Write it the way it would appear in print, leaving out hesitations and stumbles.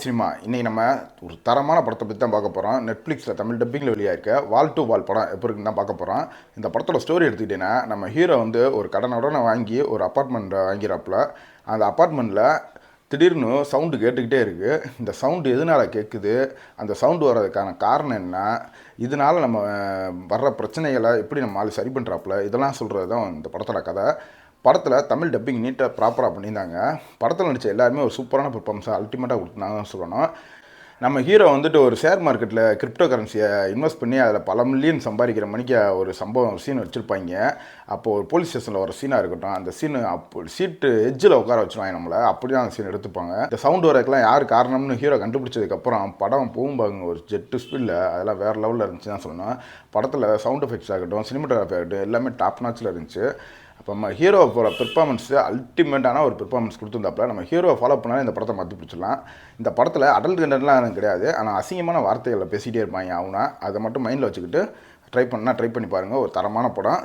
Cinema இன்னைக்கு நம்ம ஒரு தரமான படத்தை பற்றி தான் பார்க்க போகிறோம். நெட்ஃப்ளிக்ஸில் தமிழ் டப்பிங்கில் வெளியாயிருக்க வால் டு வால் படம் எப்போ இருக்குன்னு தான் பார்க்க போகிறோம். இந்த படத்தோட ஸ்டோரி எடுத்துக்கிட்டீங்கன்னா, நம்ம ஹீரோ வந்து ஒரு கடனை வாங்கி ஒரு அப்பார்ட்மெண்ட்டை வாங்கிறாப்புல. அந்த அப்பார்ட்மெண்ட்டில் திடீர்னு சவுண்டு கேட்டுக்கிட்டே இருக்குது. இந்த சவுண்டு எதனால் கேட்குது, அந்த சவுண்டு வர்றதுக்கான காரணம் என்ன, இதனால் நம்ம வர்ற பிரச்சனைகளை எப்படி நம்ம ஆள் சரி பண்ணுறாப்புல, இதெல்லாம் சொல்கிறது தான் இந்த படத்தோட கதை. படத்தில் தமிழ் டப்பிங் நீட்டாக ப்ராப்பராக பண்ணியிருந்தாங்க. படத்தில் நடித்த எல்லாருமே ஒரு சூப்பரான பெர்ஃபார்மன்ஸாக அல்டிமேட்டாக கொடுத்துருந்தாங்கன்னு சொல்லணும். நம்ம ஹீரோ வந்துட்டு ஒரு ஷேர் மார்க்கெட்டில் கிரிப்டோ கரன்சியை இன்வெஸ்ட் பண்ணி அதில் பல மில்லியன் சம்பாதிக்கிற மணிக்கு ஒரு சீன் வச்சுருப்பாங்க. அப்போது ஒரு போலீஸ் ஸ்டேஷனில் ஒரு சீனாக இருக்கட்டும், அந்த சீனு அப்போ சீட்டு எஜ்ஜில் உட்கார வச்சுருவாங்க நம்மளை. அப்படி தான் அந்த சீன் எடுத்துப்பாங்க. இந்த சவுண்டு வரதுக்கெல்லாம் யார் காரணம்னு ஹீரோ கண்டுபிடிச்சதுக்கப்புறம் படம் போகும்பாங்க ஒரு ஜெட்டு ஸ்பீடில். அதெல்லாம் வேறு லெவலில் இருந்துச்சு தான் சொல்லணும். படத்தில் சவுண்ட் எஃபெக்ட்ஸ் ஆகட்டும், சினிமாட்டோகிராஃபி ஆகட்டும், எல்லாமே டாப் நாச்சில் இருந்துச்சு. அப்போ நம்ம ஹீரோவை போகிற பெர்ஃபார்மன்ஸு அல்டிமேட்டான ஒரு பெர்ஃபார்மன்ஸ் கொடுத்துருந்தாப்புல. நம்ம ஹீரோவை ஃபாலோ பண்ணாலும் இந்த படத்தை மாற்றி பிடிச்சிடலாம். இந்த படத்தில் அடல்ட் கண்டென்ட்லாம் எனக்கு கிடையாது, ஆனால் அசிங்கமான வார்த்தைகளை பேசிகிட்டே இருப்பாங்க. அவனா அதை மட்டும் மைண்டில் வச்சுக்கிட்டு ட்ரை பண்ணி பாருங்கள். ஒரு தரமான படம்.